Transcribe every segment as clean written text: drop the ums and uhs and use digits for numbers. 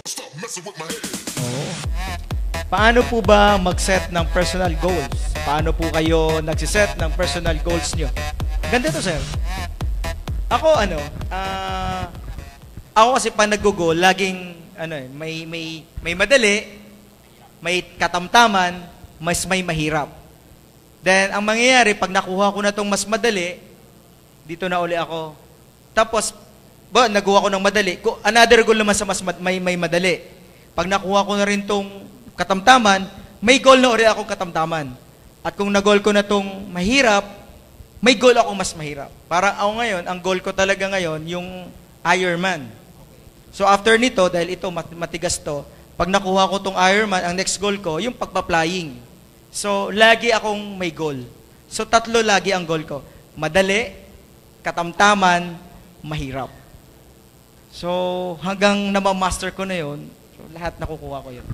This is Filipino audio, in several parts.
Oo. Paano po ba mag-set ng personal goals? Paano po kayo nagsiset ng personal goals nyo? Ganda to, sir. Ako, ako kasi pag nag-goal, laging, may madali, may katamtaman, mas may mahirap. Then, ang mangyayari, pag nakuha ko na itong mas madali, dito na uli ako. Tapos, nagawa ko ng madali. Another goal naman sa may madali. Pag nakuha ko na rin itong katamtaman, may goal na uli akong katamtaman. At kung nag-goal ko na itong mahirap, may goal akong mas mahirap. Para ako ngayon, ang goal ko talaga ngayon, yung Ironman. So after nito, dahil ito matigas to, pag nakuha ko itong Ironman, ang next goal ko, yung pagpa-flying. So lagi akong may goal. So tatlo lagi ang goal ko. Madali, katamtaman, mahirap. So hanggang namamaster ko na yun, so, lahat nakukuha ko yun.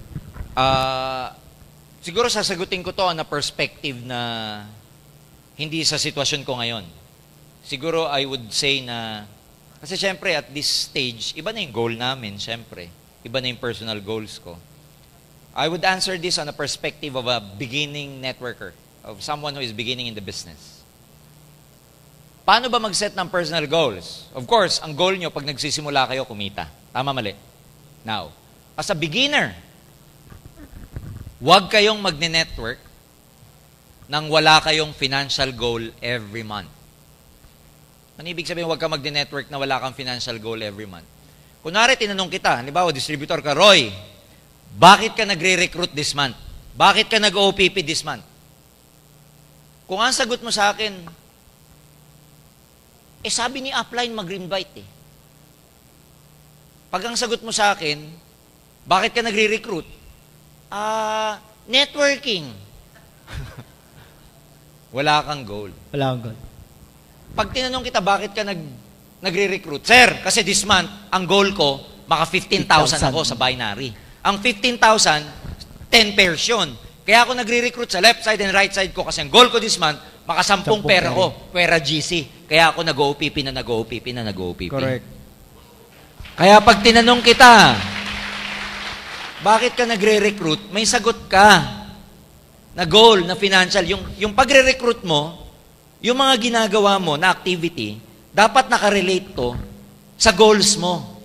Siguro sasagutin ko to on a perspective na hindi sa sitwasyon ko ngayon. Siguro I would say na, kasi syempre at this stage, iba na yung goal namin, syempre. Iba na yung personal goals ko. I would answer this on a perspective of a beginning networker, of someone who is beginning in the business. Paano ba mag-set ng personal goals? Of course, ang goal nyo pag nagsisimula kayo, kumita. Tama, mali? Now, as a beginner, huwag kayong magne-network nang wala kayong financial goal every month. Ano ibig sabihin huwag ka magne-network na wala kang financial goal every month? Kunwari, tinanong kita, halimbawa, distributor ka, Roy, bakit ka nagre-recruit this month? Bakit ka nag-OPP this month? Kung ang sagot mo sa akin, sabi ni upline mag-invite eh. Pag ang sagot mo sa akin, bakit ka nagre-recruit? Networking. Wala kang goal. Wala akong goal. Pag tinanong kita, bakit ka nagre-recruit? Sir, kasi this month, ang goal ko, maka 15,000 ako sa binary. Ang 15,000, 10 pairs yun. Kaya ako nagre-recruit sa left side and right side ko kasi ang goal ko this month, maka 10 pera ko, pera GC. Kaya ako nag-OPP na nag-OPP na nag-OPP. Correct. Kaya pag tinanong kita, bakit ka nagre-recruit? May sagot ka na goal, na financial. Yung pagre-recruit mo, yung mga ginagawa mo na activity, dapat nakarelate to sa goals mo.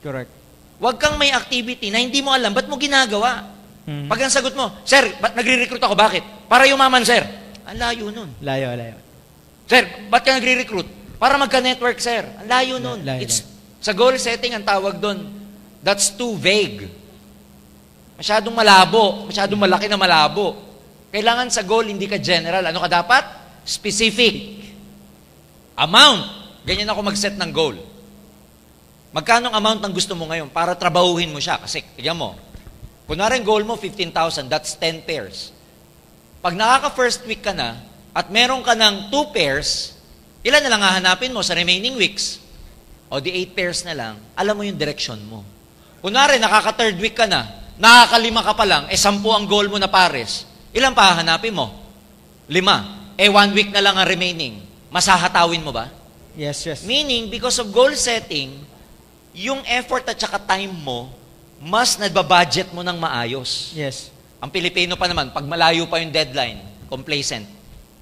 Correct. Huwag kang may activity na hindi mo alam, ba't mo ginagawa? Pag ang sagot mo, Sir, ba't nagre-recruit ako? Bakit? Para yumaman, sir. Ang layo nun. Layo. Sir, ba't ka nagre-recruit? Para magka-network, sir. Ang layo nun. Layo. Sa goal setting, ang tawag doon, that's too vague. Masyadong malabo. Masyadong malaki na malabo. Kailangan sa goal, hindi ka general. Ano ka dapat? Specific. Amount. Ganyan ako mag-set ng goal. Magkano ang amount ng gusto mo ngayon para trabahuhin mo siya? Kasi, tignan mo, kunwari goal mo, 15,000, that's 10 pairs. Pag nakaka-first week ka na, at meron ka ng 2 pairs, ilan na lang hahanapin mo sa remaining weeks? O di 8 pairs na lang, alam mo yung direction mo. Kunwari, nakaka-third week ka na, nakaka-5 ka pa lang, 10 ang goal mo na pares, ilan pa hahanapin mo? 5. 1 week na lang ang remaining. Masahatawin mo ba? Yes. Meaning, because of goal setting, yung effort at saka time mo, mas nababudget mo ng maayos. Yes. Ang Pilipino pa naman, pag malayo pa yung deadline, complacent.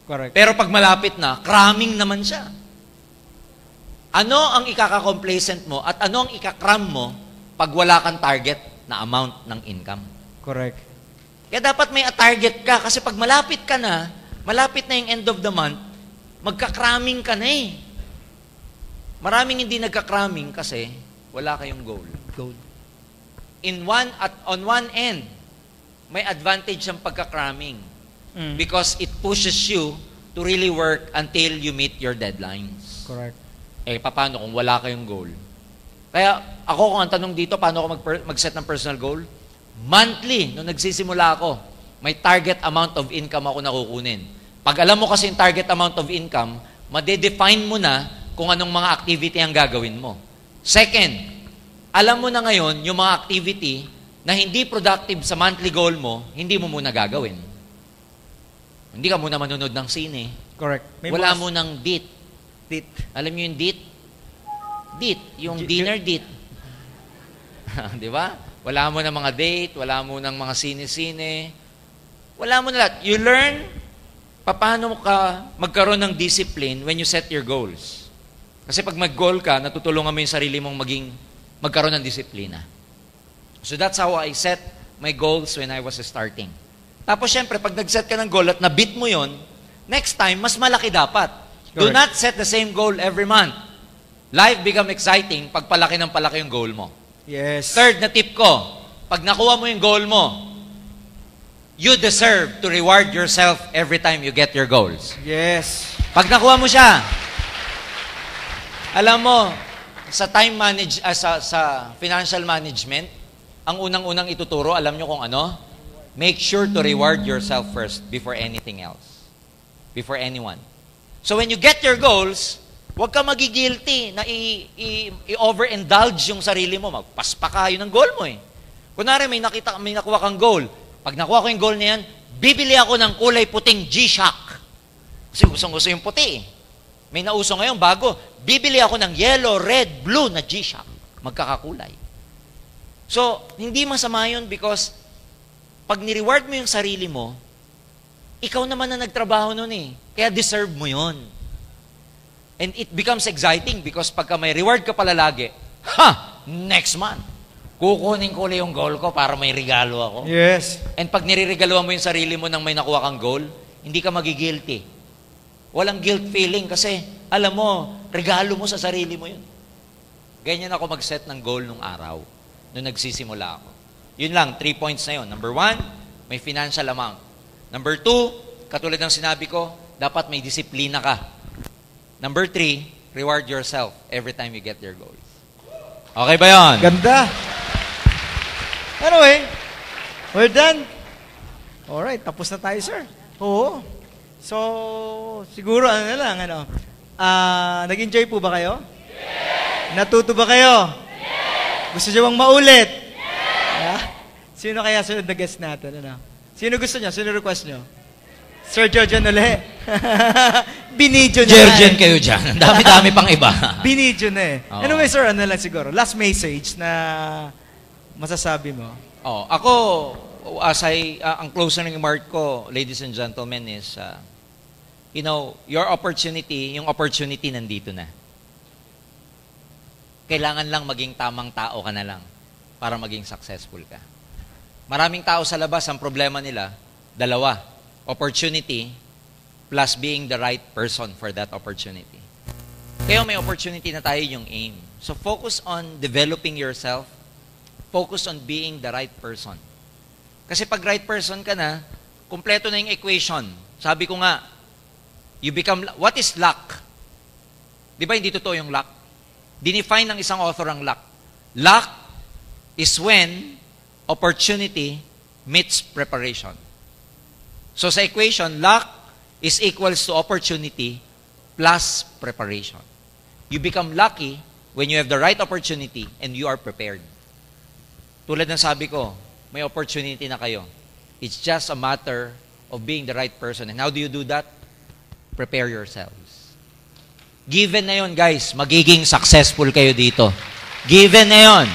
Correct. Pero pag malapit na, cramming naman siya. Ano ang ikaka-complacent mo at ano ang ikakram mo pag wala kang target na amount ng income? Correct. Kaya dapat may target ka kasi pag malapit ka na, malapit na yung end of the month, magka-cramming ka na eh. Maraming hindi nagka-cramming kasi wala kayong goal. On one end, may advantage ang pagka-cramming because it pushes you to really work until you meet your deadlines. Correct. Paano kung wala kayong goal? Kaya ako, kung ang tanong dito, paano ako mag-set ng personal goal? Monthly, nung nagsisimula ako, may target amount of income ako nakukunin. Pag alam mo kasi yung target amount of income, madedefine mo na kung anong mga activity ang gagawin mo. Second, alam mo na ngayon yung mga activity na hindi productive sa monthly goal mo, hindi mo muna gagawin. Hindi ka muna manunod ng sine. Correct. Wala mo ng date. Alam niyo yung date? Date. Yung dinner date. Di ba? Wala mo ng mga date, wala mo ng mga sine-sine, wala mo na lahat. You learn paano ka magkaroon ng discipline when you set your goals. Kasi pag mag-goal ka, natutulungan mo yung sarili mong magkaroon ng disiplina. So that's how I set my goals when I was starting. Tapos syempre, pag nag-set ka ng goal at na-beat mo yon, next time, mas malaki dapat. Do not set the same goal every month. Life become exciting pag palaki ng palaki yung goal mo. Yes. Third na tip ko, pag nakuha mo yung goal mo, you deserve to reward yourself every time you get your goals. Yes. Pag nakuha mo siya, alam mo, sa sa financial management, ang unang-unang ituturo, alam nyo kung ano? Make sure to reward yourself first before anything else. Before anyone. So when you get your goals, huwag ka magigilty na i-overindulge yung sarili mo. Magpaspa ka, yun ang goal mo eh. Kunwari, may nakuha kang goal. Pag nakuha ko yung goal na yan, bibili ako ng kulay puting G-Shock. Kasi usong-uso yung puti eh. May nauso ngayon bago, bibili ako ng yellow, red, blue na G-Shock. Magkakakulay. So, hindi masama yun because pag ni-reward mo yung sarili mo, ikaw naman na nagtrabaho nun eh. Kaya deserve mo yun. And it becomes exciting because pagka may reward ka pala lagi, next month, kukunin ko ulit yung goal ko para may regalo ako. Yes. And pag niriregaluhan mo yung sarili mo nang may nakuha kang goal, hindi ka magigilty. Walang guilt feeling kasi, alam mo, regalo mo sa sarili mo yun. Ganyan ako mag-set ng goal nung araw, nung nagsisimula ako. Yun lang, 3 points na yun. Number 1, may financial amount. Number 2, katulad ng sinabi ko, dapat may disiplina ka. Number 3, reward yourself every time you get your goals. Okay ba yun? Ganda. Anyway, we're done. Alright, tapos na tayo, sir. Oo. So, siguro, nag-enjoy po ba kayo? Yes! Natuto ba kayo? Yes! Gusto nyo bang maulit? Yes! Sino kaya sunod na guest natin? Sino gusto nyo? Sino request nyo? Sir Jojan ulit. Binidyo na. Jergen kayo dyan. Ang dami-dami pang iba. Binidyo na eh. Oo. Anyway, sir, lang siguro. Last message na masasabi mo. Ako, ang closing remark ko, ladies and gentlemen, is, your opportunity, yung opportunity nandito na. Kailangan lang maging tamang tao ka na lang para maging successful ka. Maraming tao sa labas, ang problema nila, dalawa. Opportunity plus being the right person for that opportunity. Kaya may opportunity na tayo yung aim. So focus on developing yourself. Focus on being the right person. Kasi pag right person ka na, kumpleto na yung equation. Sabi ko nga, what is luck? Di ba hindi totoo yung luck? Dinefine ng isang author ang luck. Luck is when opportunity meets preparation. So sa equation, luck is equals to opportunity plus preparation. You become lucky when you have the right opportunity and you are prepared. Tulad ng sabi ko, may opportunity na kayo. It's just a matter of being the right person. And how do you do that? Prepare yourselves. Given na yun, guys, magiging successful kayo dito. Given na yun.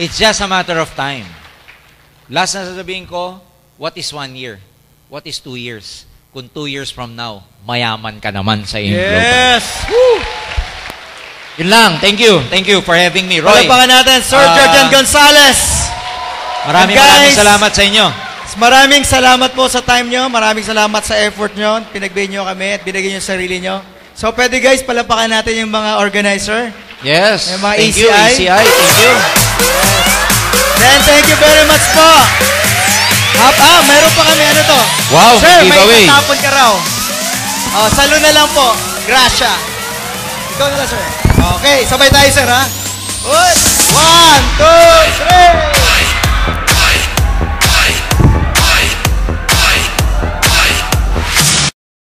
It's just a matter of time. Last na sasabihin ko, what is 1 year? What is 2 years? Kung 2 years from now, mayaman ka naman sa iyong Yes! Woo! Yun lang. Thank you. Thank you for having me. Roy. Palapakan natin, Sir Jordan Gonzalez. Maraming salamat sa inyo. Maraming salamat po sa time nyo. Maraming salamat sa effort nyo. Pinagbigay nyo kami at binigay nyo sa sarili nyo. So, pwede guys, palapakan natin yung mga organizer. Yes. Yung mga Thank ACI. you, ACI. Thank you. Then, thank you very much po. Meron pa kami to. Wow, Sir, giveaway. may tatapon ka raw. Salo na lang po. Gracia. Ikaw na lang, sir. Okay, sabay tayo, sir, ha? 1, 2, 3.